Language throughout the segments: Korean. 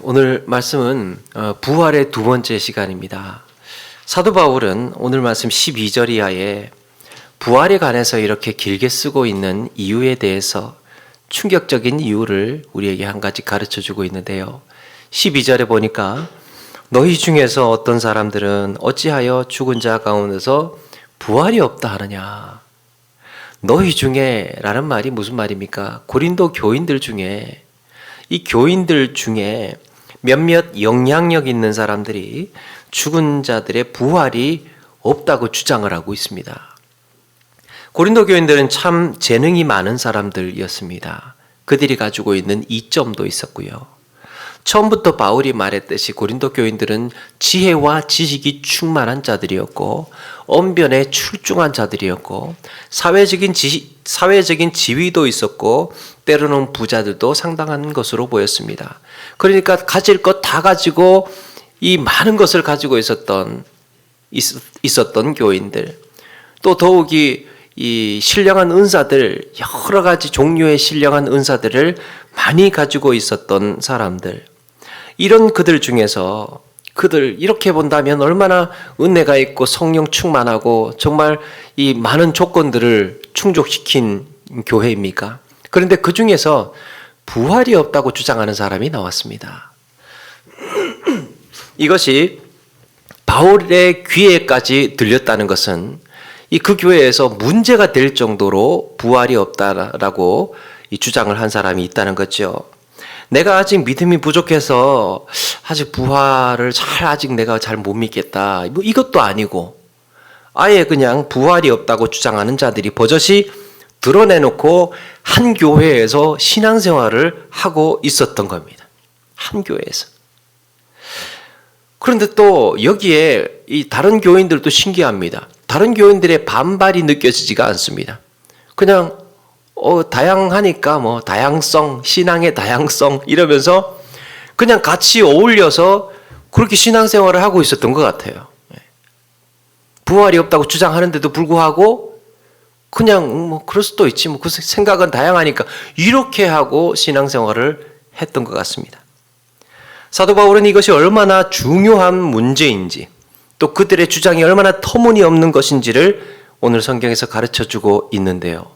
오늘 말씀은 부활의 두 번째 시간입니다. 사도 바울은 오늘 말씀 12절 이하에 부활에 관해서 이렇게 길게 쓰고 있는 이유에 대해서 충격적인 이유를 우리에게 한 가지 가르쳐 주고 있는데요. 12절에 보니까 너희 중에서 어떤 사람들은 어찌하여 죽은 자 가운데서 부활이 없다 하느냐. 너희 중에 라는 말이 무슨 말입니까? 고린도 교인들 중에 이 교인들 중에 몇몇 영향력 있는 사람들이 죽은 자들의 부활이 없다고 주장을 하고 있습니다. 고린도 교인들은 참 재능이 많은 사람들이었습니다. 그들이 가지고 있는 이점도 있었고요. 처음부터 바울이 말했듯이 고린도 교인들은 지혜와 지식이 충만한 자들이었고 언변에 출중한 자들이었고 사회적인 지위도 있었고 때로는 부자들도 상당한 것으로 보였습니다. 그러니까 가질 것 다 가지고 이 많은 것을 가지고 있었던 교인들, 또 더욱이 이 신령한 은사들, 여러 가지 종류의 신령한 은사들을 많이 가지고 있었던 사람들, 이런 그들 중에서 그들 이렇게 본다면 얼마나 은혜가 있고 성령 충만하고 정말 이 많은 조건들을 충족시킨 교회입니까? 그런데 그 중에서 부활이 없다고 주장하는 사람이 나왔습니다. 이것이 바울의 귀에까지 들렸다는 것은 그 교회에서 문제가 될 정도로 부활이 없다라고 주장을 한 사람이 있다는 거죠. 내가 아직 믿음이 부족해서 아직 부활을 아직 내가 잘 못 믿겠다. 이것도 아니고 아예 그냥 부활이 없다고 주장하는 자들이 버젓이 드러내놓고 한 교회에서 신앙생활을 하고 있었던 겁니다. 한 교회에서. 그런데 또 여기에 이 다른 교인들도 신기합니다. 다른 교인들의 반발이 느껴지지가 않습니다. 그냥 다양하니까 다양성, 신앙의 다양성 이러면서 그냥 같이 어울려서 그렇게 신앙생활을 하고 있었던 것 같아요. 부활이 없다고 주장하는데도 불구하고 그냥 그럴 수도 있지 그 생각은 다양하니까 이렇게 하고 신앙생활을 했던 것 같습니다. 사도 바울은 이것이 얼마나 중요한 문제인지 또 그들의 주장이 얼마나 터무니없는 것인지를 오늘 성경에서 가르쳐주고 있는데요.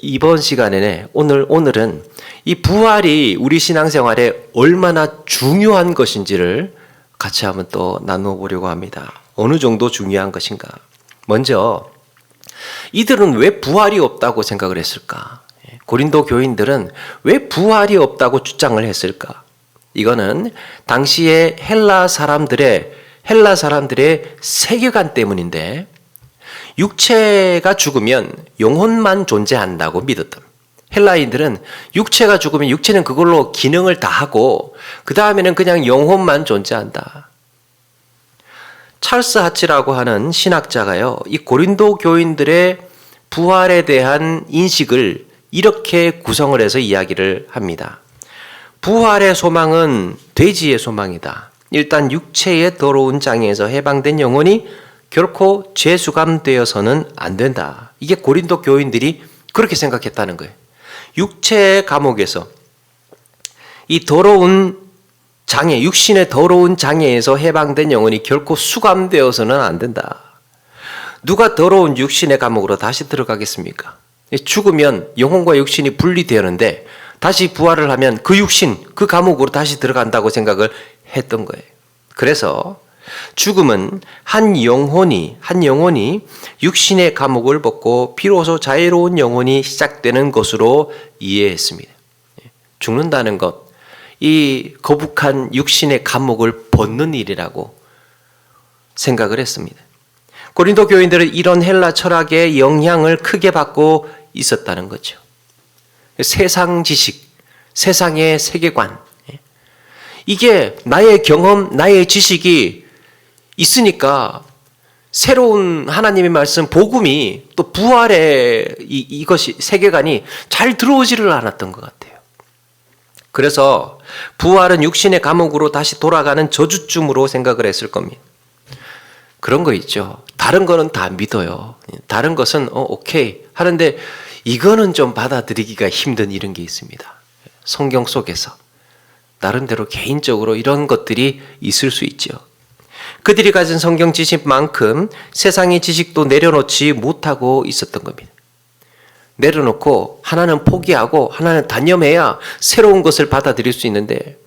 이번 시간에는 오늘은 이 부활이 우리 신앙생활에 얼마나 중요한 것인지를 같이 한번 또 나눠보려고 합니다. 어느 정도 중요한 것인가? 먼저 이들은 왜 부활이 없다고 생각을 했을까? 고린도 교인들은 왜 부활이 없다고 주장을 했을까? 이거는 당시의 헬라 사람들의 세계관 때문인데 육체가 죽으면 영혼만 존재한다고 믿었던 헬라인들은 육체가 죽으면 육체는 그걸로 기능을 다 하고 그 다음에는 그냥 영혼만 존재한다. 찰스 하치라고 하는 신학자가요, 이 고린도 교인들의 부활에 대한 인식을 이렇게 구성을 해서 이야기를 합니다. 부활의 소망은 돼지의 소망이다. 일단 육체의 더러운 장애에서 해방된 영혼이 결코 죄수감되어서는 안 된다. 이게 고린도 교인들이 그렇게 생각했다는 거예요. 육체의 감옥에서 이 더러운 장애, 육신의 더러운 장애에서 해방된 영혼이 결코 수감되어서는 안 된다. 누가 더러운 육신의 감옥으로 다시 들어가겠습니까? 죽으면 영혼과 육신이 분리되는데 다시 부활을 하면 그 육신, 그 감옥으로 다시 들어간다고 생각을 했던 거예요. 그래서 죽음은 한 영혼이 육신의 감옥을 벗고 비로소 자유로운 영혼이 시작되는 것으로 이해했습니다. 죽는다는 것, 이 거북한 육신의 감옥을 벗는 일이라고 생각을 했습니다. 고린도 교인들은 이런 헬라 철학의 영향을 크게 받고 있었다는 거죠. 세상 지식, 세상의 세계관, 이게 나의 경험, 나의 지식이 있으니까 새로운 하나님의 말씀, 복음이 또 부활의 이것이 세계관이 잘 들어오지를 않았던 것 같아요. 그래서 부활은 육신의 감옥으로 다시 돌아가는 저주쯤으로 생각을 했을 겁니다. 그런 거 있죠. 다른 거는 다 믿어요. 다른 것은 오케이 하는데 이거는 좀 받아들이기가 힘든 이런 게 있습니다. 성경 속에서 나름대로 개인적으로 이런 것들이 있을 수 있죠. 그들이 가진 성경 지식만큼 세상의 지식도 내려놓지 못하고 있었던 겁니다. 내려놓고 하나는 포기하고 하나는 단념해야 새로운 것을 받아들일 수 있는데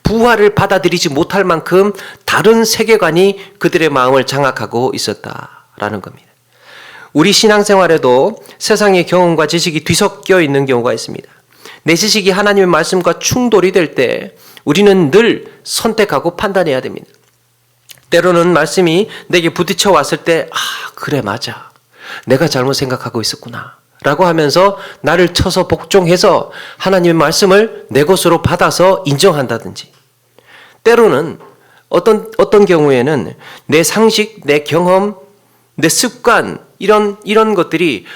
부활을 받아들이지 못할 만큼 다른 세계관이 그들의 마음을 장악하고 있었다라는 겁니다. 우리 신앙생활에도 세상의 경험과 지식이 뒤섞여 있는 경우가 있습니다. 내 지식이 하나님의 말씀과 충돌이 될 때 우리는 늘 선택하고 판단해야 됩니다. 때로는 말씀이 내게 부딪혀 왔을 때 그래 맞아. 내가 잘못 생각하고 있었구나 라고 하면서 나를 쳐서 복종해서 하나님의 말씀을 내 것으로 받아서 인정한다든지, 때로는 어떤 경우에는 내 상식, 내 경험, 내 습관 이런 것들이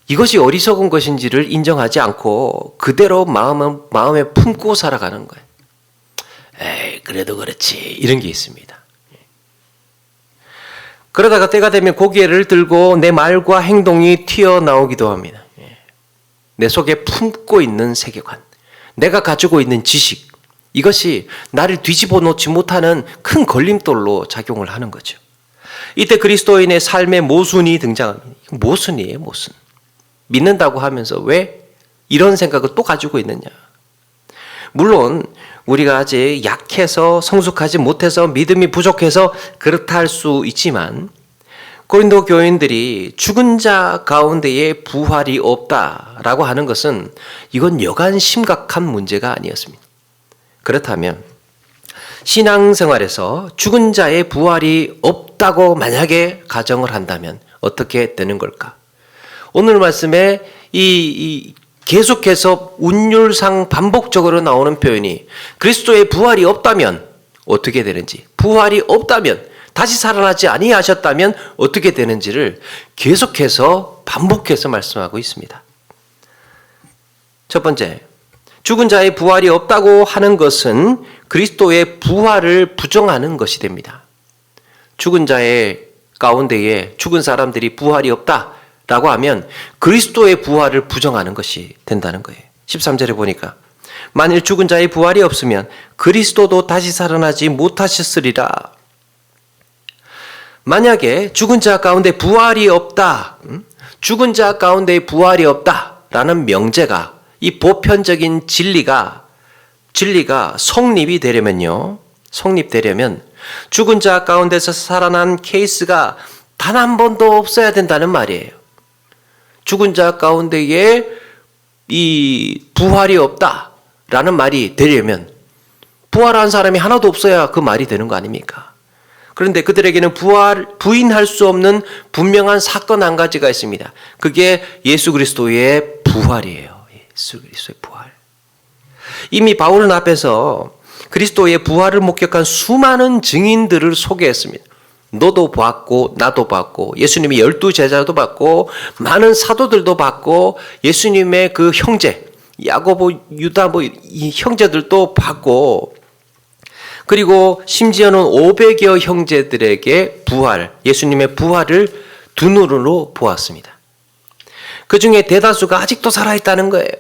이것이 어리석은 것인지를 인정하지 않고 그대로 마음에 품고 살아가는 거예요. 에이 그래도 그렇지 이런 게 있습니다. 그러다가 때가 되면 고개를 들고 내 말과 행동이 튀어나오기도 합니다. 내 속에 품고 있는 세계관, 내가 가지고 있는 지식, 이것이 나를 뒤집어 놓지 못하는 큰 걸림돌로 작용을 하는 거죠. 이때 그리스도인의 삶의 모순이 등장합니다. 모순이에요, 모순. 믿는다고 하면서 왜 이런 생각을 또 가지고 있느냐. 물론 우리가 아직 약해서 성숙하지 못해서 믿음이 부족해서 그렇다 할 수 있지만 고린도 교인들이 죽은 자 가운데에 부활이 없다라고 하는 것은 이건 여간 심각한 문제가 아니었습니다. 그렇다면 신앙생활에서 죽은 자의 부활이 없다고 만약에 가정을 한다면 어떻게 되는 걸까? 오늘 말씀에 계속해서 운율상 반복적으로 나오는 표현이 그리스도의 부활이 없다면 어떻게 되는지, 부활이 없다면, 다시 살아나지 아니하셨다면 어떻게 되는지를 계속해서 반복해서 말씀하고 있습니다. 첫 번째, 죽은 자의 부활이 없다고 하는 것은 그리스도의 부활을 부정하는 것이 됩니다. 죽은 자의 가운데에 죽은 사람들이 부활이 없다라고 하면 그리스도의 부활을 부정하는 것이 된다는 거예요. 13절에 보니까 만일 죽은 자의 부활이 없으면 그리스도도 다시 살아나지 못하셨으리라. 만약에 죽은 자 가운데 부활이 없다, 죽은 자 가운데 부활이 없다라는 명제가, 이 보편적인 진리가 성립되려면 죽은 자 가운데서 살아난 케이스가 단 한 번도 없어야 된다는 말이에요. 죽은 자 가운데에 이 부활이 없다라는 말이 되려면 부활한 사람이 하나도 없어야 그 말이 되는 거 아닙니까? 그런데 그들에게는 부인할 수 없는 분명한 사건 한 가지가 있습니다. 그게 예수 그리스도의 부활이에요. 예수 그리스도의 부활. 이미 바울은 앞에서 그리스도의 부활을 목격한 수많은 증인들을 소개했습니다. 너도 봤고 나도 봤고 예수님의 12제자도 봤고 많은 사도들도 봤고 예수님의 그 형제 야고보, 유다 이 형제들도 봤고, 그리고 심지어는 500여 형제들에게 예수님의 부활을 두 눈으로 보았습니다. 그 중에 대다수가 아직도 살아있다는 거예요.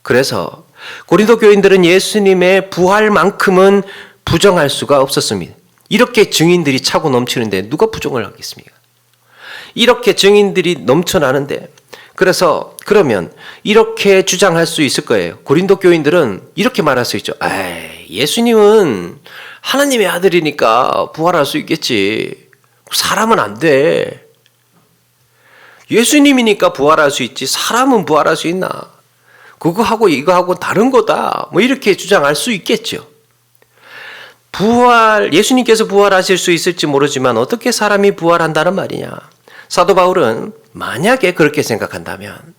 그래서 고린도 교인들은 예수님의 부활만큼은 부정할 수가 없었습니다. 이렇게 증인들이 차고 넘치는데 누가 부정을 하겠습니까? 이렇게 증인들이 넘쳐나는데, 그러면 이렇게 주장할 수 있을 거예요. 고린도 교인들은 이렇게 말할 수 있죠. 예수님은 하나님의 아들이니까 부활할 수 있겠지. 사람은 안 돼. 예수님이니까 부활할 수 있지. 사람은 부활할 수 있나? 그거하고 이거하고 다른 거다. 이렇게 주장할 수 있겠죠. 예수님께서 부활하실 수 있을지 모르지만 어떻게 사람이 부활한다는 말이냐? 사도 바울은 만약에 그렇게 생각한다면,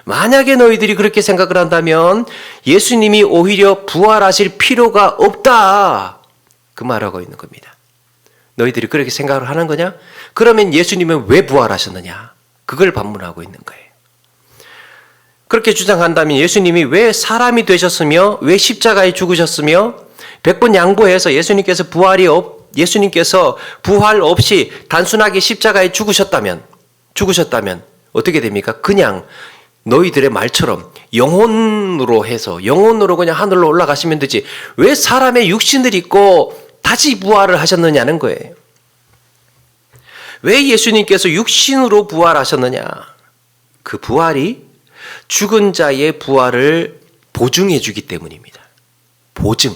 만약에 너희들이 그렇게 생각을 한다면 예수님이 오히려 부활하실 필요가 없다, 그 말하고 있는 겁니다. 너희들이 그렇게 생각을 하는 거냐? 그러면 예수님은 왜 부활하셨느냐? 그걸 반문하고 있는 거예요. 그렇게 주장한다면 예수님이 왜 사람이 되셨으며 왜 십자가에 죽으셨으며 100번 양보해서 예수님께서 부활 없이 단순하게 십자가에 죽으셨다면 어떻게 됩니까? 그냥 너희들의 말처럼 영혼으로 해서 영혼으로 그냥 하늘로 올라가시면 되지 왜 사람의 육신을 입고 다시 부활을 하셨느냐는 거예요. 왜 예수님께서 육신으로 부활하셨느냐? 그 부활이 죽은 자의 부활을 보증해 주기 때문입니다. 보증.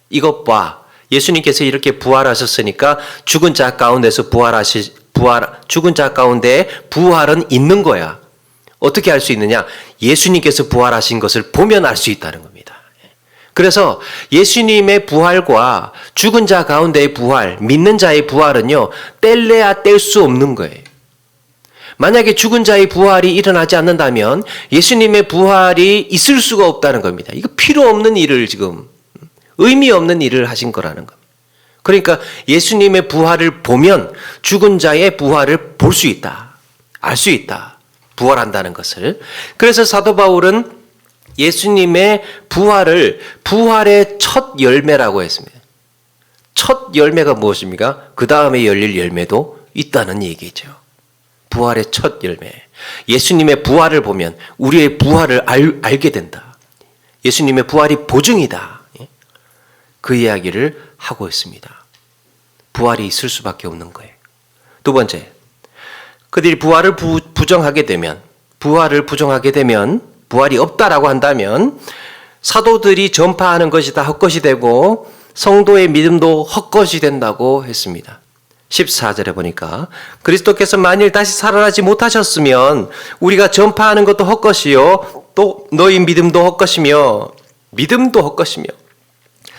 이것 봐. 예수님께서 이렇게 부활하셨으니까 죽은 자 가운데서 죽은 자 가운데 부활은 있는 거야. 어떻게 알 수 있느냐? 예수님께서 부활하신 것을 보면 알 수 있다는 겁니다. 그래서 예수님의 부활과 죽은 자 가운데의 부활, 믿는 자의 부활은요, 뗄래야 뗄 수 없는 거예요. 만약에 죽은 자의 부활이 일어나지 않는다면 예수님의 부활이 있을 수가 없다는 겁니다. 이거 필요 없는 일을 지금, 의미 없는 일을 하신 거라는 겁니다. 그러니까 예수님의 부활을 보면 죽은 자의 부활을 볼 수 있다. 알 수 있다. 부활한다는 것을. 그래서 사도 바울은 예수님의 부활을 부활의 첫 열매라고 했습니다. 첫 열매가 무엇입니까? 그 다음에 열릴 열매도 있다는 얘기죠. 부활의 첫 열매. 예수님의 부활을 보면 우리의 부활을 알게 된다. 예수님의 부활이 보증이다. 그 이야기를 하고 있습니다. 부활이 있을 수밖에 없는 거예요. 두 번째, 그들이 부활을 부정하게 되면 부활이 없다라고 한다면 사도들이 전파하는 것이 다 헛것이 되고 성도의 믿음도 헛것이 된다고 했습니다. 14절에 보니까 그리스도께서 만일 다시 살아나지 못하셨으면 우리가 전파하는 것도 헛것이요 또 너희 믿음도 헛것이며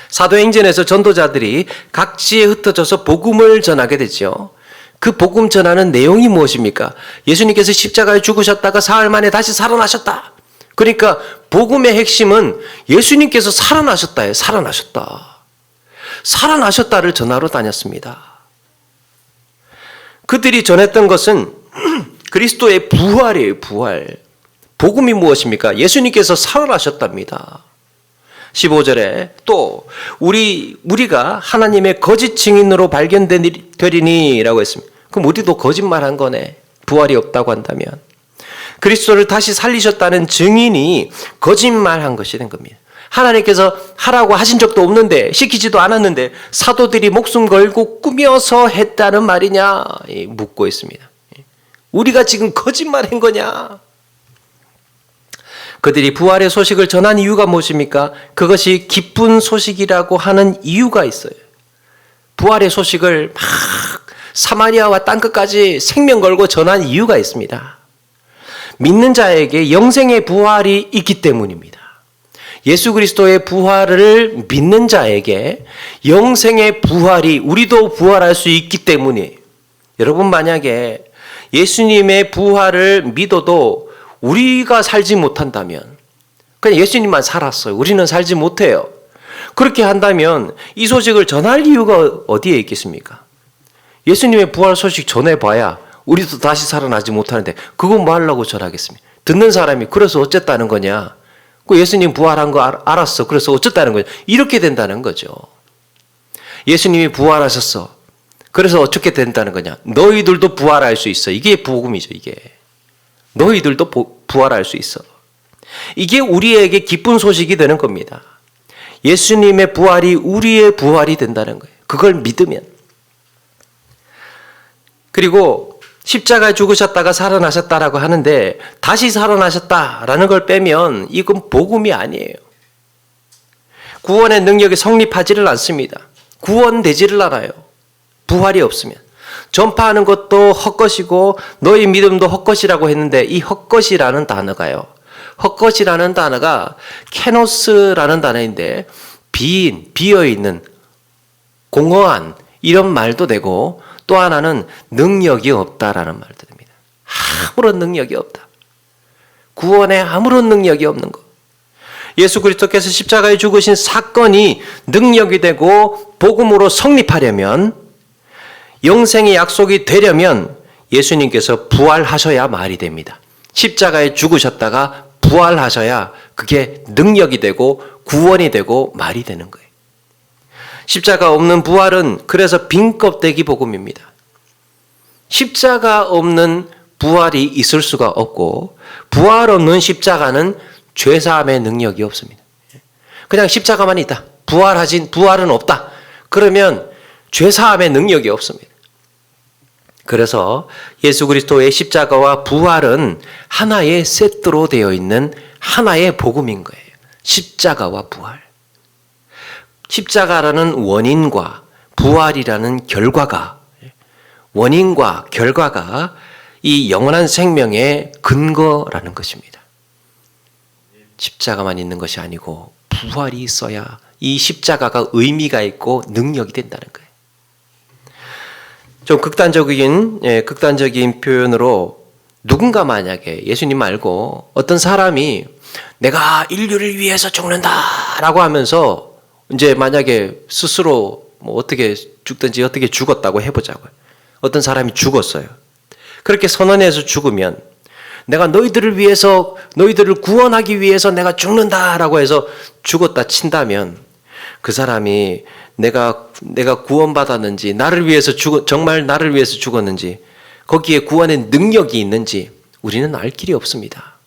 사도행전에서 전도자들이 각지에 흩어져서 복음을 전하게 되죠. 그 복음 전하는 내용이 무엇입니까? 예수님께서 십자가에 죽으셨다가 사흘 만에 다시 살아나셨다. 그러니까 복음의 핵심은 예수님께서 살아나셨다예요. 살아나셨다를 전하러 다녔습니다. 그들이 전했던 것은 그리스도의 부활이에요. 부활. 복음이 무엇입니까? 예수님께서 살아나셨답니다. 15절에 또 우리가 하나님의 거짓 증인으로 발견되리니 라고 했습니다. 그럼 우리도 거짓말한 거네. 부활이 없다고 한다면. 그리스도를 다시 살리셨다는 증인이 거짓말한 것이 된 겁니다. 하나님께서 하라고 하신 적도 없는데 시키지도 않았는데 사도들이 목숨 걸고 꾸며서 했다는 말이냐 묻고 있습니다. 우리가 지금 거짓말한 거냐? 그들이 부활의 소식을 전한 이유가 무엇입니까? 그것이 기쁜 소식이라고 하는 이유가 있어요. 부활의 소식을 막 사마리아와 땅끝까지 생명 걸고 전한 이유가 있습니다. 믿는 자에게 영생의 부활이 있기 때문입니다. 예수 그리스도의 부활을 믿는 자에게 영생의 부활이 우리도 부활할 수 있기 때문이에요. 여러분 만약에 예수님의 부활을 믿어도 우리가 살지 못한다면 그냥 예수님만 살았어요. 우리는 살지 못해요. 그렇게 한다면 이 소식을 전할 이유가 어디에 있겠습니까? 예수님의 부활 소식 전해봐야 우리도 다시 살아나지 못하는데 그건 뭐 하려고 전하겠습니까? 듣는 사람이 그래서 어쨌다는 거냐? 그 예수님 부활한 거 알았어. 그래서 어쨌다는 거냐? 이렇게 된다는 거죠. 예수님이 부활하셨어. 그래서 어떻게 된다는 거냐? 너희들도 부활할 수 있어. 이게 복음이죠. 이게. 너희들도 부활할 수 있어. 이게 우리에게 기쁜 소식이 되는 겁니다. 예수님의 부활이 우리의 부활이 된다는 거예요. 그걸 믿으면. 그리고 십자가에 죽으셨다가 살아나셨다라고 하는데 다시 살아나셨다라는 걸 빼면 이건 복음이 아니에요. 구원의 능력이 성립하지를 않습니다. 구원되지를 않아요. 부활이 없으면. 전파하는 것도 헛것이고 너희 믿음도 헛것이라고 했는데 이 헛것이라는 단어가요. 헛것이라는 단어가 케노스라는 단어인데 비어있는 공허한 이런 말도 되고 또 하나는 능력이 없다라는 말도 됩니다. 아무런 능력이 없다. 구원에 아무런 능력이 없는 것. 예수 그리스도께서 십자가에 죽으신 사건이 능력이 되고 복음으로 성립하려면 영생의 약속이 되려면 예수님께서 부활하셔야 말이 됩니다. 십자가에 죽으셨다가 부활하셔야 그게 능력이 되고 구원이 되고 말이 되는 거예요. 십자가 없는 부활은 그래서 빈 껍데기 복음입니다. 십자가 없는 부활이 있을 수가 없고, 부활 없는 십자가는 죄사함의 능력이 없습니다. 그냥 십자가만 있다. 부활은 없다. 그러면 죄사함의 능력이 없습니다. 그래서 예수 그리스도의 십자가와 부활은 하나의 세트로 되어 있는 하나의 복음인 거예요. 십자가와 부활. 십자가라는 원인과 부활이라는 결과가, 원인과 결과가 이 영원한 생명의 근거라는 것입니다. 십자가만 있는 것이 아니고 부활이 있어야 이 십자가가 의미가 있고 능력이 된다는 거예요. 좀 극단적인 표현으로 누군가 만약에 예수님 말고 어떤 사람이 내가 인류를 위해서 죽는다라고 하면서 이제 만약에 스스로 뭐 어떻게 죽든지 어떻게 죽었다고 해보자고요. 어떤 사람이 죽었어요. 그렇게 선언해서 죽으면 내가 너희들을 위해서, 너희들을 구원하기 위해서 내가 죽는다라고 해서 죽었다 친다면 그 사람이 내가 구원받았는지, 정말 나를 위해서 죽었는지, 거기에 구원의 능력이 있는지 우리는 알 길이 없습니다.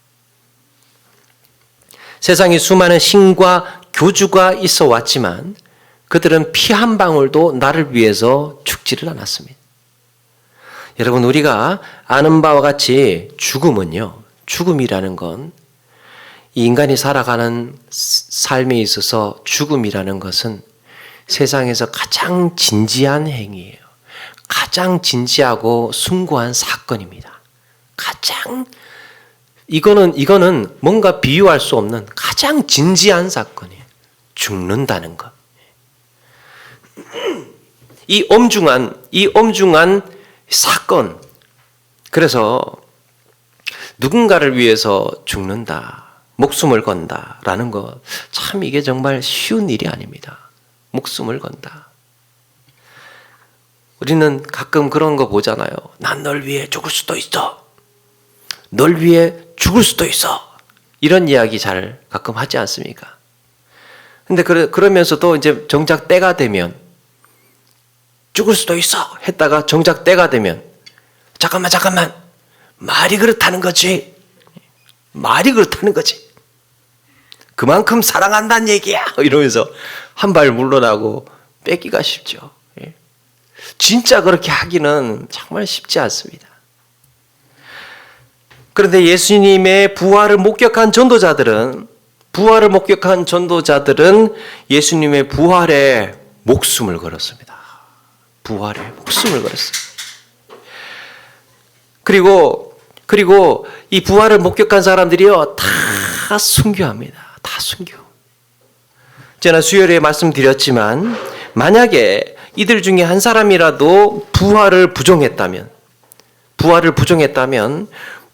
세상에 수많은 신과 교주가 있어 왔지만 그들은 피 한 방울도 나를 위해서 죽지를 않았습니다. 여러분, 우리가 아는 바와 같이 죽음이라는 건 이 인간이 살아가는 삶에 있어서 죽음이라는 것은 세상에서 가장 진지한 행위예요. 가장 진지하고 숭고한 사건입니다. 이거는 뭔가 비유할 수 없는 가장 진지한 사건이에요. 죽는다는 것. 이 엄중한 사건. 그래서 누군가를 위해서 죽는다, 목숨을 건다라는 것, 참 이게 정말 쉬운 일이 아닙니다. 목숨을 건다. 우리는 가끔 그런 거 보잖아요. 난 널 위해 죽을 수도 있어. 널 위해 죽을 수도 있어. 이런 이야기 잘 가끔 하지 않습니까? 근데 그러면서도 이제 정작 때가 되면 죽을 수도 있어 했다가 정작 때가 되면 잠깐만 말이 그렇다는 거지. 그만큼 사랑한다는 얘기야 이러면서 한 발 물러나고 뺏기가 쉽죠. 진짜 그렇게 하기는 정말 쉽지 않습니다. 그런데 예수님의 부활을 목격한 전도자들은 예수님의 부활에 목숨을 걸었습니다. 부활에 목숨을 걸었어요. 그리고 이 부활을 목격한 사람들이요, 다 순교합니다. 다 순교. 제가 수요일에 말씀드렸지만 만약에 이들 중에 한 사람이라도 부활을 부정했다면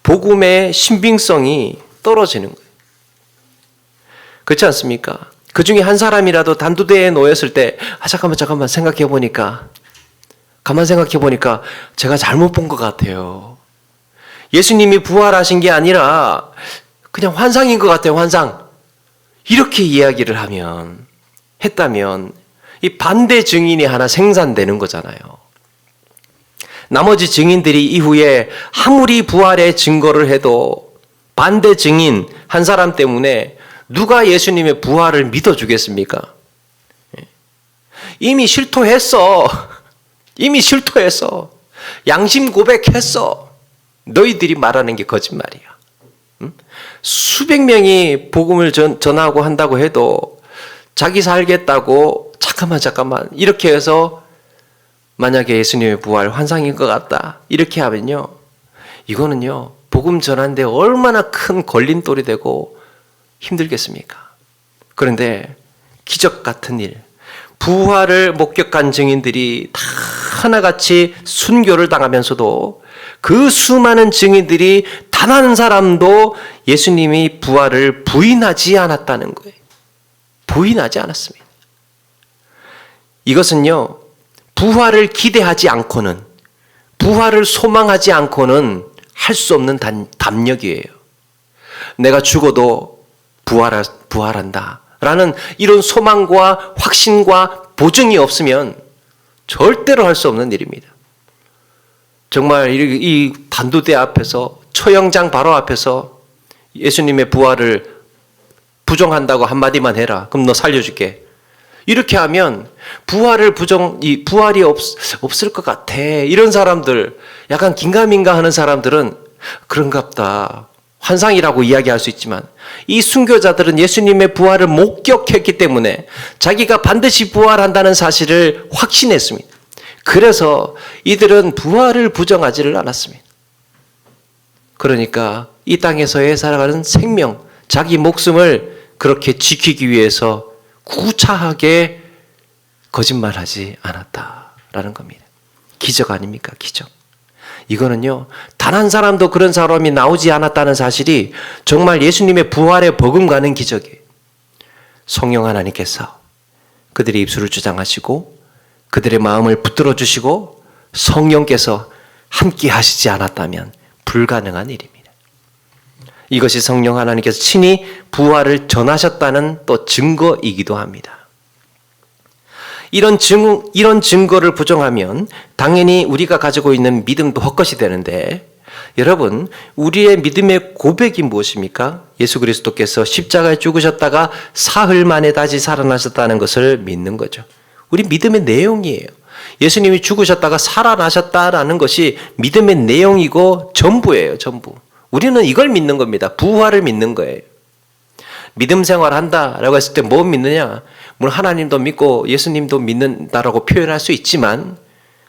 복음의 신빙성이 떨어지는 거예요. 그렇지 않습니까? 그 중에 한 사람이라도 단두대에 놓였을 때 잠깐만 가만 생각해 보니까 제가 잘못 본 것 같아요. 예수님이 부활하신 게 아니라 그냥 환상인 것 같아요. 환상. 이렇게 이야기를 했다면 이 반대 증인이 하나 생산되는 거잖아요. 나머지 증인들이 이후에 아무리 부활의 증거를 해도 반대 증인 한 사람 때문에 누가 예수님의 부활을 믿어주겠습니까? 이미 실토했어. 양심 고백했어. 너희들이 말하는 게 거짓말이야. 수백 명이 복음을 전하고 한다고 해도 자기 살겠다고 잠깐만 이렇게 해서 만약에 예수님의 부활 환상인 것 같다 이렇게 하면요, 이거는요 복음 전하는데 얼마나 큰 걸림돌이 되고 힘들겠습니까? 그런데 기적 같은 일, 부활을 목격한 증인들이 다 하나같이 순교를 당하면서도 그 수많은 증인들이 단 한 사람도 예수님이 부활을 부인하지 않았다는 거예요. 부인하지 않았습니다. 이것은요, 부활을 기대하지 않고는, 부활을 소망하지 않고는 할 수 없는 담력이에요. 내가 죽어도 부활한다 라는 이런 소망과 확신과 보증이 없으면 절대로 할 수 없는 일입니다. 정말 이 단두대 앞에서, 초영장 바로 앞에서 예수님의 부활을 부정한다고 한마디만 해라. 그럼 너 살려줄게. 이렇게 하면 부활이 없을 것 같아. 이런 사람들, 약간 긴가민가 하는 사람들은 그런갑다. 환상이라고 이야기할 수 있지만, 이 순교자들은 예수님의 부활을 목격했기 때문에 자기가 반드시 부활한다는 사실을 확신했습니다. 그래서 이들은 부활을 부정하지를 않았습니다. 그러니까 이 땅에서의 살아가는 생명, 자기 목숨을 그렇게 지키기 위해서 구차하게 거짓말하지 않았다라는 겁니다. 기적 아닙니까? 기적. 이거는요, 단 한 사람도 그런 사람이 나오지 않았다는 사실이 정말 예수님의 부활에 버금가는 기적이에요. 성령 하나님께서 그들의 입술을 주장하시고 그들의 마음을 붙들어 주시고 성령께서 함께 하시지 않았다면 불가능한 일입니다. 이것이 성령 하나님께서 친히 부활을 전하셨다는 또 증거이기도 합니다. 이런 증거를 부정하면 당연히 우리가 가지고 있는 믿음도 헛것이 되는데, 여러분, 우리의 믿음의 고백이 무엇입니까? 예수 그리스도께서 십자가에 죽으셨다가 사흘 만에 다시 살아나셨다는 것을 믿는 거죠. 우리 믿음의 내용이에요. 예수님이 죽으셨다가 살아나셨다라는 것이 믿음의 내용이고 전부예요. 전부. 우리는 이걸 믿는 겁니다. 부활을 믿는 거예요. 믿음 생활 한다라고 했을 때 뭐 믿느냐? 물론 하나님도 믿고 예수님도 믿는다라고 표현할 수 있지만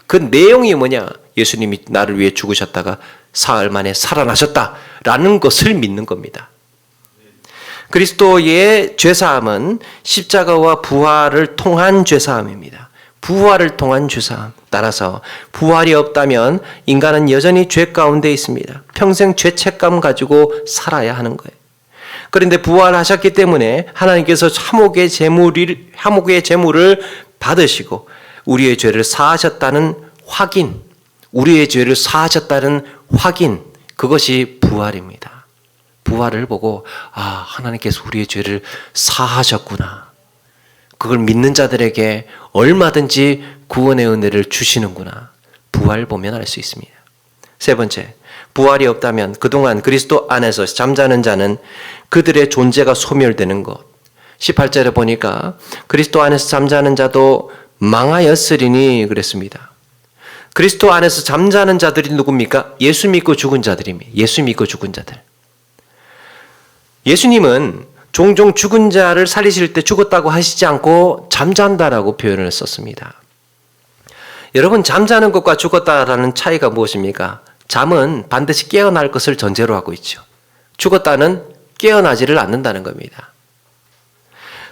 그 내용이 뭐냐? 예수님이 나를 위해 죽으셨다가 사흘 만에 살아나셨다라는 것을 믿는 겁니다. 그리스도의 죄사함은 십자가와 부활을 통한 죄사함입니다. 부활을 통한 죄사함. 따라서 부활이 없다면 인간은 여전히 죄 가운데 있습니다. 평생 죄책감 가지고 살아야 하는 거예요. 그런데 부활하셨기 때문에 하나님께서 화목의 제물을 받으시고 우리의 죄를 사하셨다는 확인, 우리의 죄를 사하셨다는 확인, 그것이 부활입니다. 부활을 보고 하나님께서 우리의 죄를 사하셨구나. 그걸 믿는 자들에게 얼마든지 구원의 은혜를 주시는구나. 부활 보면 알 수 있습니다. 세 번째, 부활이 없다면 그동안 그리스도 안에서 잠자는 자는 그들의 존재가 소멸되는 것. 18절에 보니까 그리스도 안에서 잠자는 자도 망하였으리니 그랬습니다. 그리스도 안에서 잠자는 자들이 누굽니까? 예수 믿고 죽은 자들입니다. 예수 믿고 죽은 자들. 예수님은 종종 죽은 자를 살리실 때 죽었다고 하시지 않고 잠잔다라고 표현을 썼습니다. 여러분, 잠자는 것과 죽었다라는 차이가 무엇입니까? 잠은 반드시 깨어날 것을 전제로 하고 있죠. 죽었다는 깨어나지를 않는다는 겁니다.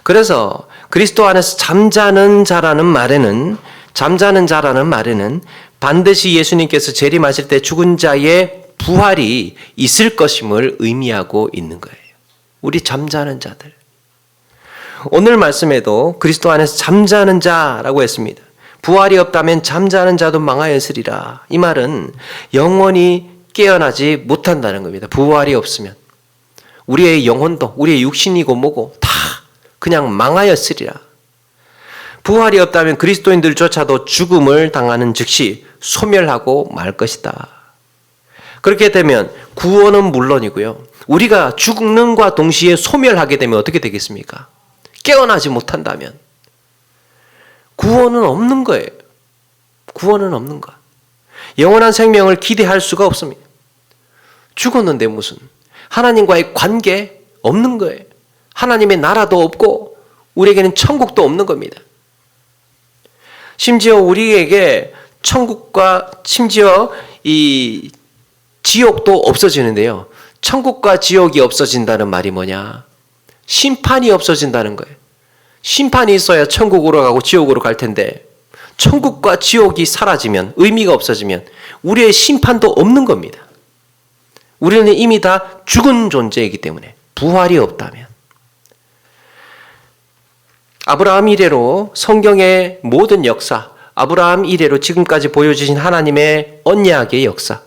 그래서 그리스도 안에서 잠자는 자라는 말에는 반드시 예수님께서 재림하실 때 죽은 자의 부활이 있을 것임을 의미하고 있는 거예요. 우리 잠자는 자들. 오늘 말씀에도 그리스도 안에서 잠자는 자라고 했습니다. 부활이 없다면 잠자는 자도 망하였으리라. 이 말은 영원히 깨어나지 못한다는 겁니다. 부활이 없으면. 우리의 영혼도, 우리의 육신이고 뭐고 다 그냥 망하였으리라. 부활이 없다면 그리스도인들조차도 죽음을 당하는 즉시 소멸하고 말 것이다. 그렇게 되면 구원은 물론이고요. 우리가 죽는과 동시에 소멸하게 되면 어떻게 되겠습니까? 깨어나지 못한다면 구원은 없는 거예요. 구원은 없는 것. 영원한 생명을 기대할 수가 없습니다. 죽었는데 무슨 하나님과의 관계 없는 거예요. 하나님의 나라도 없고 우리에게는 천국도 없는 겁니다. 심지어 우리에게 천국과 심지어 이 지옥도 없어지는데요. 천국과 지옥이 없어진다는 말이 뭐냐? 심판이 없어진다는 거예요. 심판이 있어야 천국으로 가고 지옥으로 갈 텐데 천국과 지옥이 사라지면, 의미가 없어지면 우리의 심판도 없는 겁니다. 우리는 이미 다 죽은 존재이기 때문에 부활이 없다면. 아브라함 이래로 성경의 모든 역사, 아브라함 이래로 지금까지 보여주신 하나님의 언약의 역사,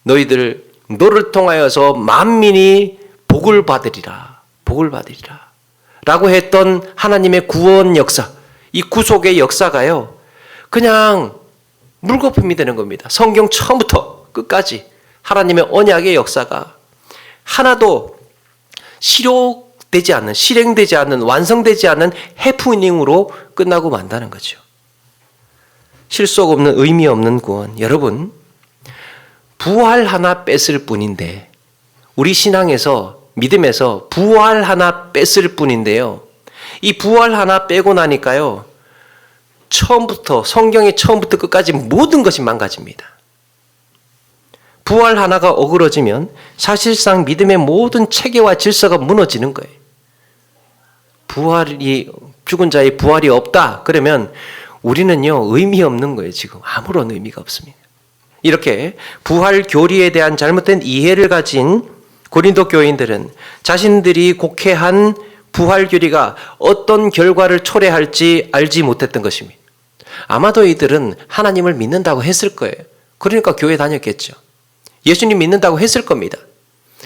너를 통하여서 만민이 복을 받으리라 라고 했던 하나님의 구원 역사, 이 구속의 역사가요, 그냥 물거품이 되는 겁니다. 성경 처음부터 끝까지 하나님의 언약의 역사가 하나도 실행되지 않는, 완성되지 않는 해프닝으로 끝나고 만다는 거죠. 실속 없는, 의미 없는 구원. 여러분, 부활 하나 뺐을 뿐인데, 우리 신앙에서, 믿음에서 부활 하나 뺐을 뿐인데요. 이 부활 하나 빼고 나니까요, 성경의 처음부터 끝까지 모든 것이 망가집니다. 부활 하나가 어그러지면 사실상 믿음의 모든 체계와 질서가 무너지는 거예요. 죽은 자의 부활이 없다. 그러면 우리는요, 의미 없는 거예요. 지금 아무런 의미가 없습니다. 이렇게 부활 교리에 대한 잘못된 이해를 가진 고린도 교인들은 자신들이 곡해한 부활 교리가 어떤 결과를 초래할지 알지 못했던 것입니다. 아마도 이들은 하나님을 믿는다고 했을 거예요. 그러니까 교회 다녔겠죠. 예수님 믿는다고 했을 겁니다.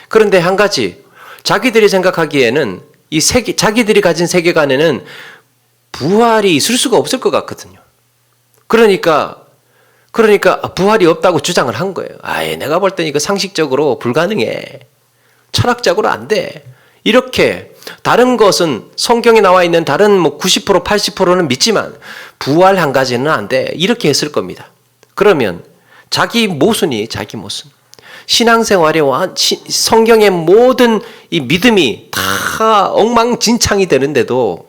그런데 한 가지, 자기들이 생각하기에는 자기들이 가진 세계관에는 부활이 있을 수가 없을 것 같거든요. 그러니까 부활이 없다고 주장을 한 거예요. 내가 볼 땐 이거 상식적으로 불가능해. 철학적으로 안 돼. 이렇게 다른 것은 성경에 나와 있는 다른 90%, 80%는 믿지만 부활 한 가지는 안 돼. 이렇게 했을 겁니다. 그러면 자기 모순. 신앙생활에 성경의 모든 이 믿음이 다 엉망진창이 되는데도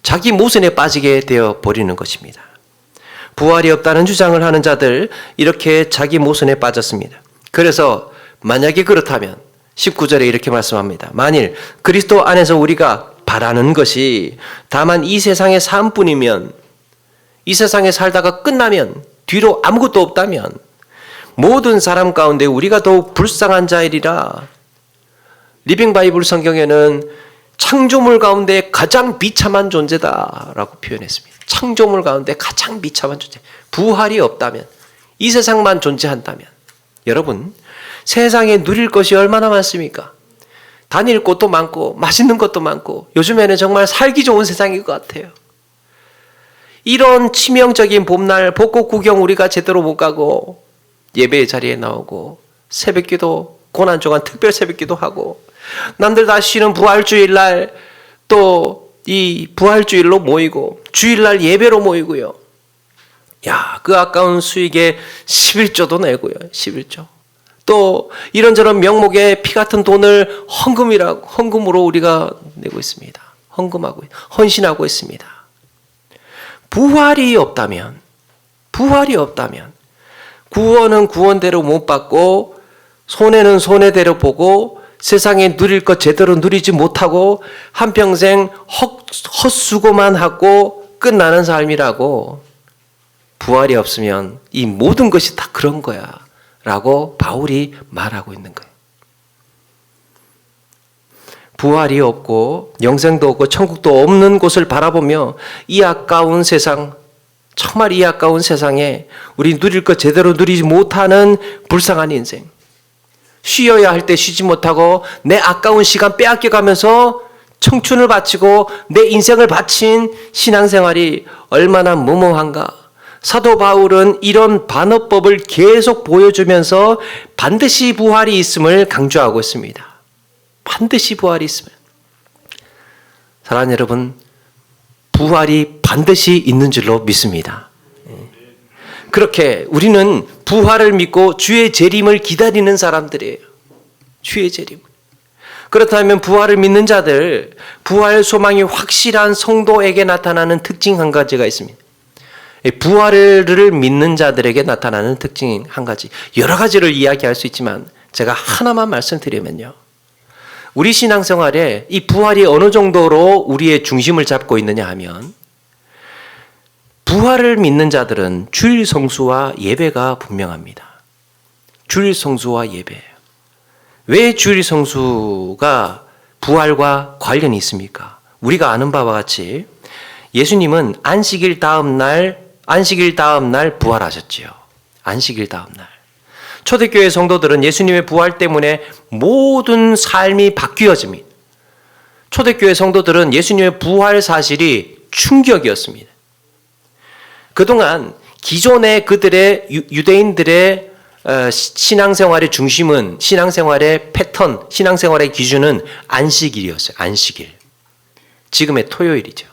자기 모순에 빠지게 되어 버리는 것입니다. 부활이 없다는 주장을 하는 자들, 이렇게 자기 모순에 빠졌습니다. 그래서 만약에 그렇다면 19절에 이렇게 말씀합니다. 만일 그리스도 안에서 우리가 바라는 것이 다만 이 세상의 삶뿐이면, 이 세상에 살다가 끝나면, 뒤로 아무것도 없다면 모든 사람 가운데 우리가 더욱 불쌍한 자이리라. 리빙 바이블 성경에는 창조물 가운데 가장 비참한 존재다라고 표현했습니다. 창조물 가운데 가장 비참한 존재. 부활이 없다면, 이 세상만 존재한다면, 여러분, 세상에 누릴 것이 얼마나 많습니까? 다닐 곳도 많고 맛있는 것도 많고 요즘에는 정말 살기 좋은 세상인 것 같아요. 이런 치명적인 봄날 벚꽃 구경 우리가 제대로 못 가고 예배 자리에 나오고 새벽기도, 고난주간 특별 새벽기도 하고 남들 다 쉬는 부활주일날 또 이 부활주일로 모이고 주일날 예배로 모이고요. 그 아까운 수익에 11조도 내고요. 11조. 또 이런저런 명목에 피 같은 돈을 헌금으로 우리가 내고 있습니다. 헌신하고 있습니다. 부활이 없다면 구원은 구원대로 못 받고 손해는 손해대로 보고 세상에 누릴 것 제대로 누리지 못하고 한평생 헛수고만 하고 끝나는 삶이라고, 부활이 없으면 이 모든 것이 다 그런 거야 라고 바울이 말하고 있는 거예요. 부활이 없고 영생도 없고 천국도 없는 곳을 바라보며 이 아까운 세상, 정말 이 아까운 세상에 우리 누릴 것 제대로 누리지 못하는 불쌍한 인생, 쉬어야 할 때 쉬지 못하고 내 아까운 시간 빼앗겨가면서 청춘을 바치고 내 인생을 바친 신앙생활이 얼마나 무모한가. 사도 바울은 이런 반어법을 계속 보여주면서 반드시 부활이 있음을 강조하고 있습니다. 반드시 부활이 있음을. 사랑하는 여러분, 부활이 반드시 있는 줄로 믿습니다. 그렇게 우리는 부활을 믿고 주의 재림을 기다리는 사람들이에요. 주의 재림. 그렇다면 부활을 믿는 자들, 부활 소망이 확실한 성도에게 나타나는 특징 한 가지가 있습니다. 부활을 믿는 자들에게 나타나는 특징 한 가지, 여러 가지를 이야기할 수 있지만 제가 하나만 말씀드리면요, 우리 신앙생활에 이 부활이 어느 정도로 우리의 중심을 잡고 있느냐 하면, 부활을 믿는 자들은 주일 성수와 예배가 분명합니다. 주일 성수와 예배. 왜 주일 성수가 부활과 관련이 있습니까? 우리가 아는 바와 같이 예수님은 안식일 다음 날 부활하셨지요. 안식일 다음 날. 초대교회 성도들은 예수님의 부활 때문에 모든 삶이 바뀌어집니다. 초대교회 성도들은 예수님의 부활 사실이 충격이었습니다. 그동안 기존의 그들의 유대인들의 신앙생활의 중심은, 신앙생활의 패턴, 신앙생활의 기준은 안식일이었어요. 안식일. 지금의 토요일이죠.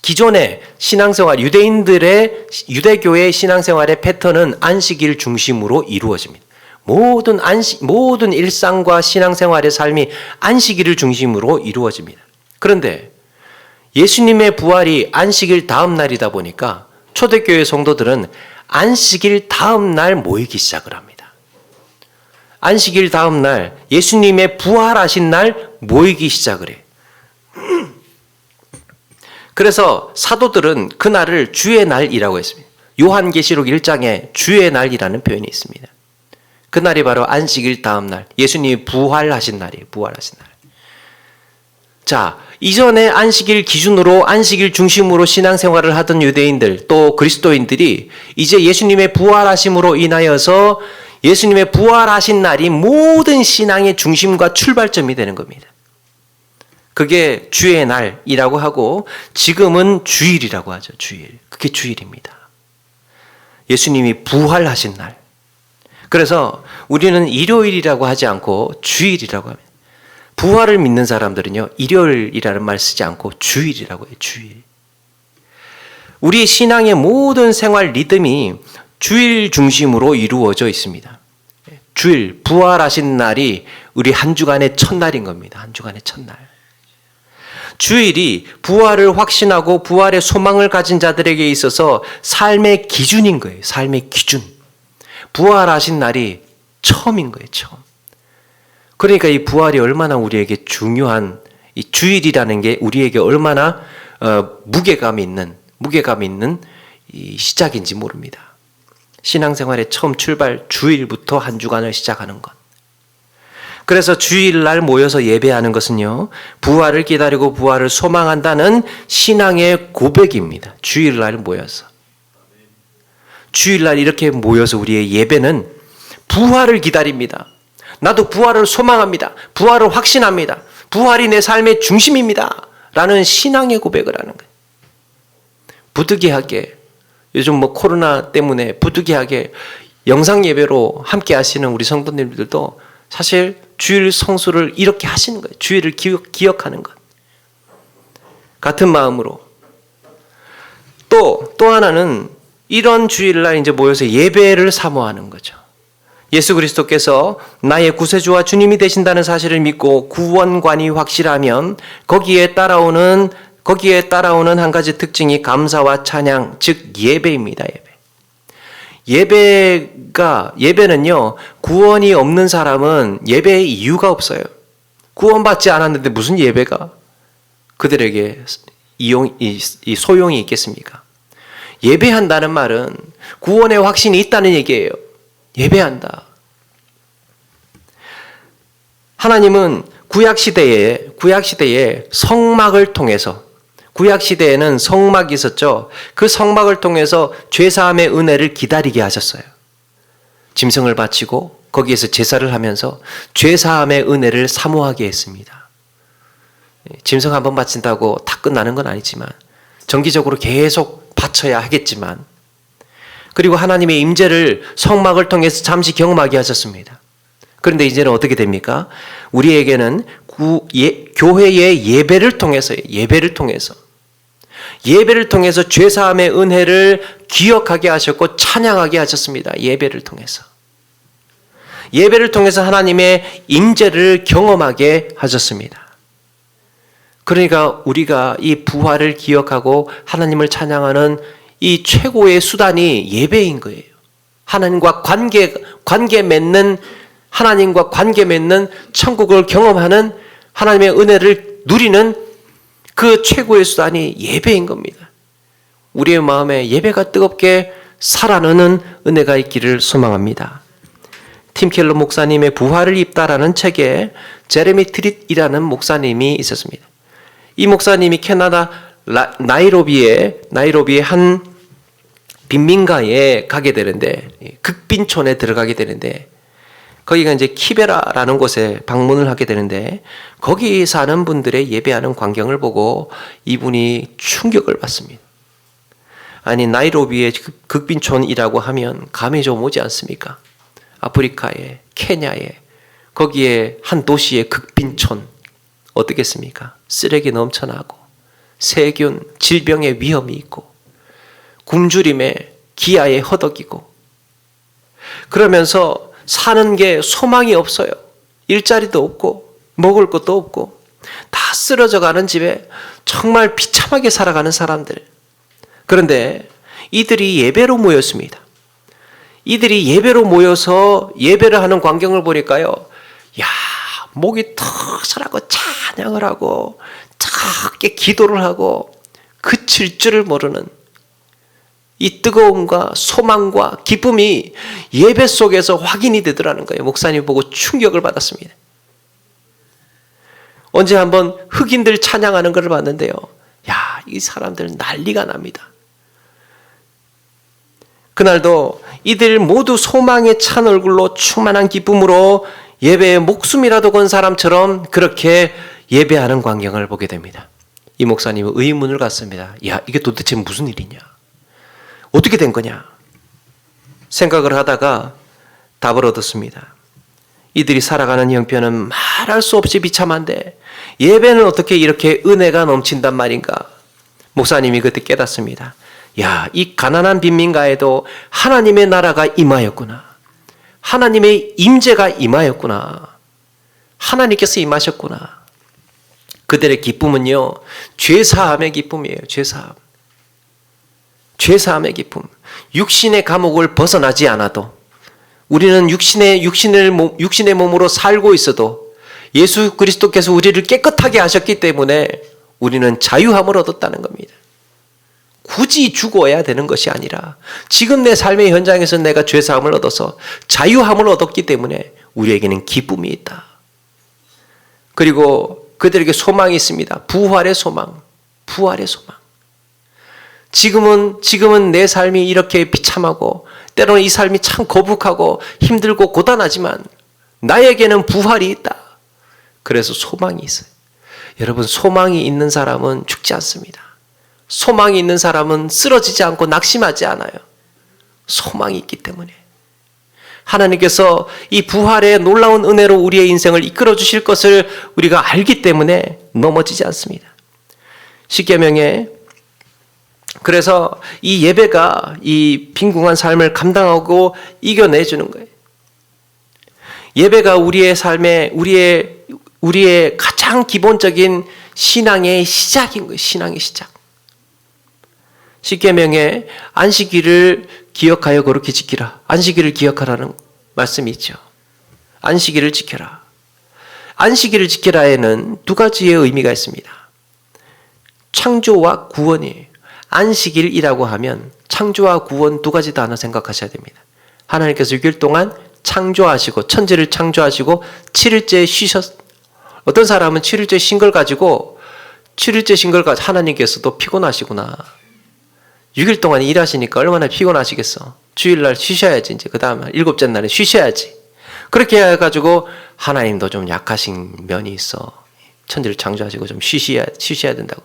기존의 신앙생활, 유대교의 신앙생활의 패턴은 안식일 중심으로 이루어집니다. 모든 일상과 신앙생활의 삶이 안식일을 중심으로 이루어집니다. 그런데 예수님의 부활이 안식일 다음 날이다 보니까 초대교회 성도들은 안식일 다음 날 모이기 시작을 합니다. 안식일 다음 날, 예수님의 부활하신 날 모이기 시작을 해요. 그래서 사도들은 그날을 주의 날이라고 했습니다. 요한계시록 1장에 주의 날이라는 표현이 있습니다. 그날이 바로 안식일 다음 날, 예수님이 부활하신 날이에요. 부활하신 날. 자, 이전에 안식일 기준으로, 안식일 중심으로 신앙생활을 하던 유대인들, 또 그리스도인들이 이제 예수님의 부활하심으로 인하여서 예수님의 부활하신 날이 모든 신앙의 중심과 출발점이 되는 겁니다. 그게 주의 날이라고 하고, 지금은 주일이라고 하죠. 주일. 그게 주일입니다. 예수님이 부활하신 날. 그래서 우리는 일요일이라고 하지 않고 주일이라고 합니다. 부활을 믿는 사람들은요, 일요일이라는 말 쓰지 않고 주일이라고 해요. 주일. 우리 신앙의 모든 생활 리듬이 주일 중심으로 이루어져 있습니다. 주일, 부활하신 날이 우리 한 주간의 첫날인 겁니다. 한 주간의 첫날. 주일이 부활을 확신하고 부활의 소망을 가진 자들에게 있어서 삶의 기준인 거예요. 삶의 기준. 부활하신 날이 처음인 거예요. 처음. 그러니까 이 부활이 얼마나 우리에게 중요한, 이 주일이라는 게 우리에게 얼마나 무게감 있는 이 시작인지 모릅니다. 신앙생활의 처음 출발, 주일부터 한 주간을 시작하는 것. 그래서 주일날 모여서 예배하는 것은요, 부활을 기다리고 부활을 소망한다는 신앙의 고백입니다. 주일날 모여서. 주일날 이렇게 모여서 우리의 예배는 부활을 기다립니다. 나도 부활을 소망합니다. 부활을 확신합니다. 부활이 내 삶의 중심입니다. 라는 신앙의 고백을 하는 거예요. 부득이하게, 요즘 코로나 때문에 부득이하게 영상 예배로 함께 하시는 우리 성도님들도 사실 주일 성수를 이렇게 하시는 거예요. 주일을 기억하는 것. 같은 마음으로. 또 하나는 이런 주일날 이제 모여서 예배를 사모하는 거죠. 예수 그리스도께서 나의 구세주와 주님이 되신다는 사실을 믿고 구원관이 확실하면 거기에 따라오는 한 가지 특징이 감사와 찬양, 즉 예배입니다. 예배는요, 구원이 없는 사람은 예배의 이유가 없어요. 구원받지 않았는데 무슨 예배가 그들에게 소용이 있겠습니까? 예배한다는 말은 구원의 확신이 있다는 얘기예요. 예배한다. 하나님은 구약시대에 성막을 통해서, 구약시대에는 성막이 있었죠. 그 성막을 통해서 죄사함의 은혜를 기다리게 하셨어요. 짐승을 바치고 거기에서 제사를 하면서 죄사함의 은혜를 사모하게 했습니다. 짐승 한번 바친다고 다 끝나는 건 아니지만 정기적으로 계속 바쳐야 하겠지만, 그리고 하나님의 임재를 성막을 통해서 잠시 경험하게 하셨습니다. 그런데 이제는 어떻게 됩니까? 우리에게는 교회의 예배를 통해서 죄사함의 은혜를 기억하게 하셨고 찬양하게 하셨습니다. 예배를 통해서 하나님의 임재를 경험하게 하셨습니다. 그러니까 우리가 이 부활을 기억하고 하나님을 찬양하는 이 최고의 수단이 예배인 거예요. 하나님과 관계 맺는 천국을 경험하는, 하나님의 은혜를 누리는 그 최고의 수단이 예배인 겁니다. 우리의 마음에 예배가 뜨겁게 살아나는 은혜가 있기를 소망합니다. 팀 켈러 목사님의 부활을 입다라는 책에 제레미 트릿이라는 목사님이 있었습니다. 이 목사님이 캐나다 나이로비의 한 빈민가에 가게 되는데, 극빈촌에 들어가게 되는데, 거기가 이제 키베라라는 곳에 방문을 하게 되는데, 거기 사는 분들의 예배하는 광경을 보고 이분이 충격을 받습니다. 아니 나이로비의 극빈촌이라고 하면 감이 좀 오지 않습니까? 아프리카의 케냐에 거기에 한 도시의 극빈촌 어떻겠습니까? 쓰레기 넘쳐나고 세균, 질병의 위험이 있고 굶주림에 기아에 허덕이고 그러면서 사는 게 소망이 없어요. 일자리도 없고 먹을 것도 없고 다 쓰러져 가는 집에 정말 비참하게 살아가는 사람들. 그런데 이들이 예배로 모였습니다. 이들이 예배로 모여서 예배를 하는 광경을 보니까요. 야, 목이 턱설하고 찬양을 하고 작게 기도를 하고 그칠 줄을 모르는 이 뜨거움과 소망과 기쁨이 예배 속에서 확인이 되더라는 거예요. 목사님 보고 충격을 받았습니다. 언제 한번 흑인들 찬양하는 것을 봤는데요. 야, 이 사람들은 난리가 납니다. 그날도 이들 모두 소망에 찬 얼굴로 충만한 기쁨으로 예배에 목숨이라도 건 사람처럼 그렇게 예배하는 광경을 보게 됩니다. 이 목사님은 의문을 갖습니다. 야, 이게 도대체 무슨 일이냐? 어떻게 된 거냐? 생각을 하다가 답을 얻었습니다. 이들이 살아가는 형편은 말할 수 없이 비참한데 예배는 어떻게 이렇게 은혜가 넘친단 말인가? 목사님이 그때 깨닫습니다. 야, 이 가난한 빈민가에도 하나님의 나라가 임하였구나. 하나님의 임재가 임하였구나. 하나님께서 임하셨구나. 그들의 기쁨은요, 죄사함의 기쁨이에요. 죄사함. 죄사함의 기쁨. 육신의 감옥을 벗어나지 않아도 우리는 육신의 몸으로 살고 있어도 예수 그리스도께서 우리를 깨끗하게 하셨기 때문에 우리는 자유함을 얻었다는 겁니다. 굳이 죽어야 되는 것이 아니라 지금 내 삶의 현장에서 내가 죄사함을 얻어서 자유함을 얻었기 때문에 우리에게는 기쁨이 있다. 그리고 그들에게 소망이 있습니다. 부활의 소망. 부활의 소망. 지금은 내 삶이 이렇게 비참하고 때로는 이 삶이 참 거북하고 힘들고 고단하지만 나에게는 부활이 있다. 그래서 소망이 있어요. 여러분, 소망이 있는 사람은 죽지 않습니다. 소망이 있는 사람은 쓰러지지 않고 낙심하지 않아요. 소망이 있기 때문에. 하나님께서 이 부활의 놀라운 은혜로 우리의 인생을 이끌어 주실 것을 우리가 알기 때문에 넘어지지 않습니다. 십계명에 그래서 이 예배가 이 빈궁한 삶을 감당하고 이겨내주는 거예요. 예배가 우리의 삶에 우리의 가장 기본적인 신앙의 시작인 거예요. 신앙의 시작. 십계명에 안식일을 기억하여 거룩히 지키라. 안식일을 기억하라는 말씀이 있죠. 안식일을 지켜라. 안식일을 지키라에는 두 가지의 의미가 있습니다. 창조와 구원이에요. 안식일이라고 하면 창조와 구원 두 가지 단어 생각하셔야 됩니다. 하나님께서 6일 동안 창조하시고 천지를 창조하시고 7일째 쉬셨. 어떤 사람은 7일째 쉰 걸 가지고 하나님께서도 피곤하시구나. 6일 동안 일하시니까 얼마나 피곤하시겠어. 주일날 쉬셔야지. 이제 그 다음 7째 날에 쉬셔야지. 그렇게 해가지고 하나님도 좀 약하신 면이 있어. 천지를 창조하시고 좀 쉬셔야 된다고.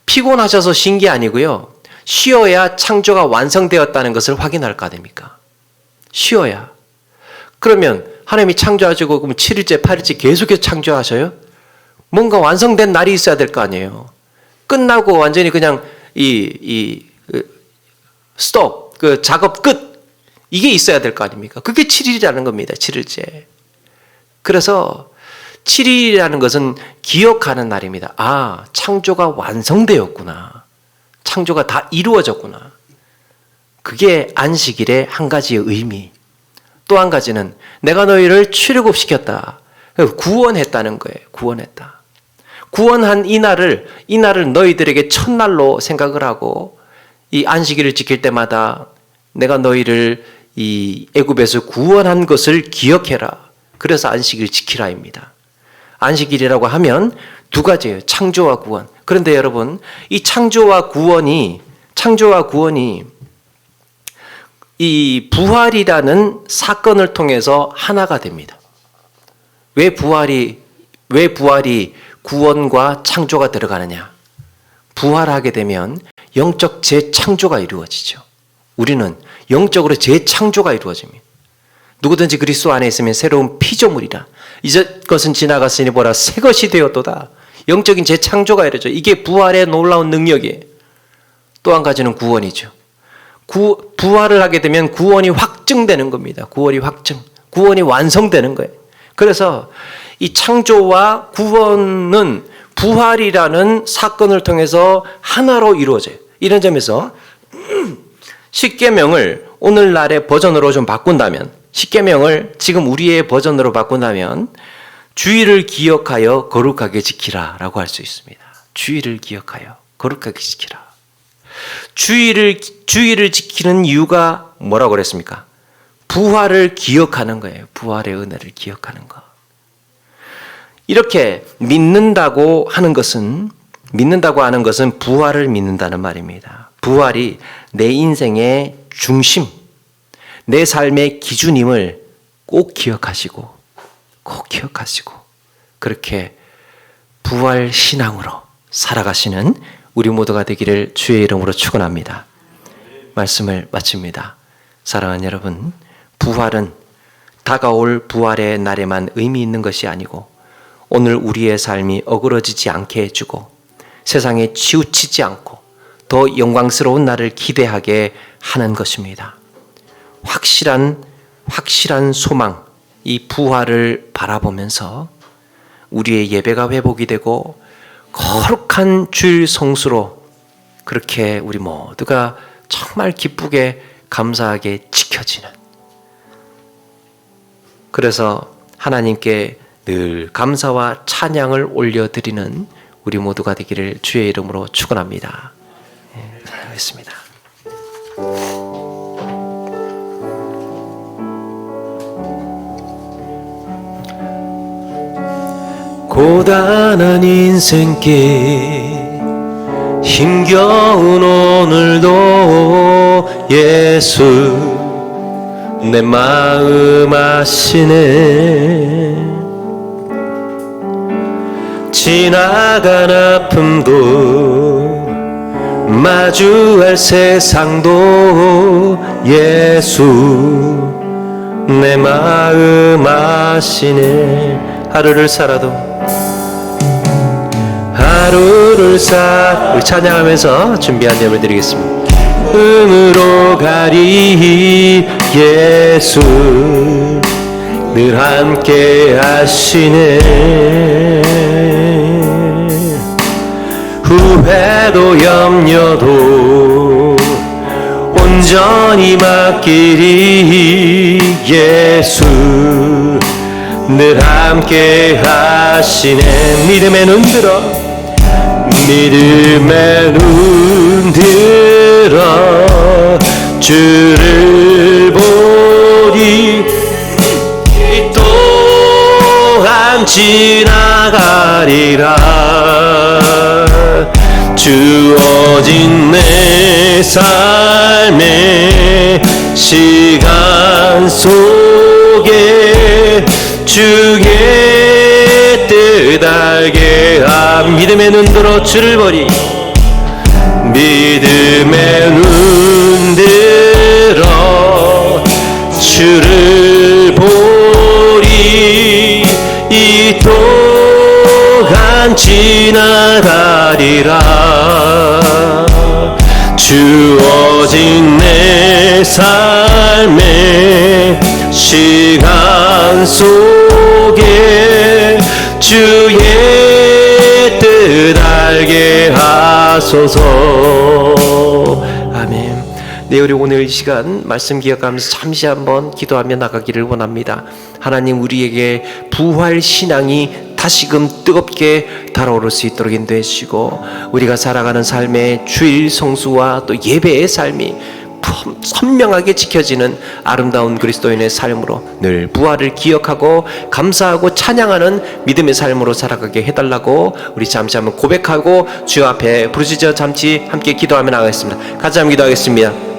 피곤하셔서 쉰 게 아니고요. 쉬어야 창조가 완성되었다는 것을 확인할 거 아닙니까? 쉬어야. 그러면 하나님이 창조하시고 그럼 7일째, 8일째 계속해서 창조하셔요? 뭔가 완성된 날이 있어야 될 거 아니에요. 끝나고 완전히 그냥 스톱, 그 작업 끝. 이게 있어야 될 거 아닙니까? 그게 7일이라는 겁니다. 7일째. 그래서 7일이라는 것은 기억하는 날입니다. 아, 창조가 완성되었구나. 창조가 다 이루어졌구나. 그게 안식일의 한 가지의 의미. 또 한 가지는 내가 너희를 출애굽시켰다. 구원했다는 거예요. 구원했다. 구원한 이 날을 너희들에게 첫날로 생각을 하고 이 안식일을 지킬 때마다 내가 너희를 이 애굽에서 구원한 것을 기억해라. 그래서 안식일 지키라입니다. 안식일이라고 하면 두 가지예요. 창조와 구원. 그런데 여러분, 이 창조와 구원이 이 부활이라는 사건을 통해서 하나가 됩니다. 왜 부활이 구원과 창조가 들어가느냐? 부활하게 되면 영적 재창조가 이루어지죠. 우리는 영적으로 재창조가 이루어집니다. 누구든지 그리스도 안에 있으면 새로운 피조물이라. 이제 것은 지나갔으니 보라 새 것이 되었도다. 영적인 재창조가 이루어져. 이게 부활의 놀라운 능력이에요. 또 한 가지는 구원이죠. 부활을 하게 되면 구원이 확증되는 겁니다. 구원이 완성되는 거예요. 그래서 이 창조와 구원은 부활이라는 사건을 통해서 하나로 이루어져요. 이런 점에서 십계명을 오늘날의 버전으로 좀 바꾼다면, 십계명을 지금 우리의 버전으로 바꾼다면 주의를 기억하여 거룩하게 지키라 라고 할 수 있습니다. 주의를 기억하여 거룩하게 지키라. 주의를 지키는 이유가 뭐라고 그랬습니까? 부활을 기억하는 거예요. 부활의 은혜를 기억하는 것. 이렇게 믿는다고 하는 것은 부활을 믿는다는 말입니다. 부활이 내 인생의 중심, 내 삶의 기준임을 꼭 기억하시고 그렇게 부활 신앙으로 살아가시는 우리 모두가 되기를 주의 이름으로 축원합니다. 말씀을 마칩니다. 사랑하는 여러분, 부활은 다가올 부활의 날에만 의미 있는 것이 아니고 오늘 우리의 삶이 어그러지지 않게 해주고 세상에 치우치지 않고 더 영광스러운 날을 기대하게 하는 것입니다. 확실한 소망, 이 부활을 바라보면서 우리의 예배가 회복이 되고 거룩한 주일 성수로 그렇게 우리 모두가 정말 기쁘게 감사하게 지켜지는, 그래서 하나님께 늘 감사와 찬양을 올려드리는 우리 모두가 되기를 주의 이름으로 축원합니다. 하겠습니다. 고단한 인생길 힘겨운 오늘도 예수 내 마음 아시네. 지나간 아픔도 마주할 세상도 예수 내 마음 아시네. 하루를 살아도 우리 찬양하면서 준비한 예물 드리겠습니다. 응으로 가리 예수 늘 함께 하시네. 후회도 염려도 온전히 맡기리 예수 늘 함께 하시네. 믿음의 눈 들어 주를 보리. 또한 지나가리라. 주어진 내 삶의 시간 속에 주의 뜻 알게 함. 믿음의 눈 들어 주를 보리. 믿음의 눈 들어 주를 보리. 이 또한 지나가리라. 주어진 내 삶의 시간 속에 주의 뜻 알게 하소서. 아멘. 네, 우리 오늘 이 시간 말씀 기억하면서 잠시 한번 기도하며 나가기를 원합니다. 하나님, 우리에게 부활 신앙이 다시금 뜨겁게 달아오를 수 있도록 인도해 주시고, 우리가 살아가는 삶의 주일 성수와 또 예배의 삶이 선명하게 지켜지는 아름다운 그리스도인의 삶으로 늘 부활을 기억하고 감사하고 찬양하는 믿음의 삶으로 살아가게 해달라고 우리 잠시 한번 고백하고 주 앞에 부르짖어 잠시 함께 기도하며 나가겠습니다. 같이 한번 기도하겠습니다.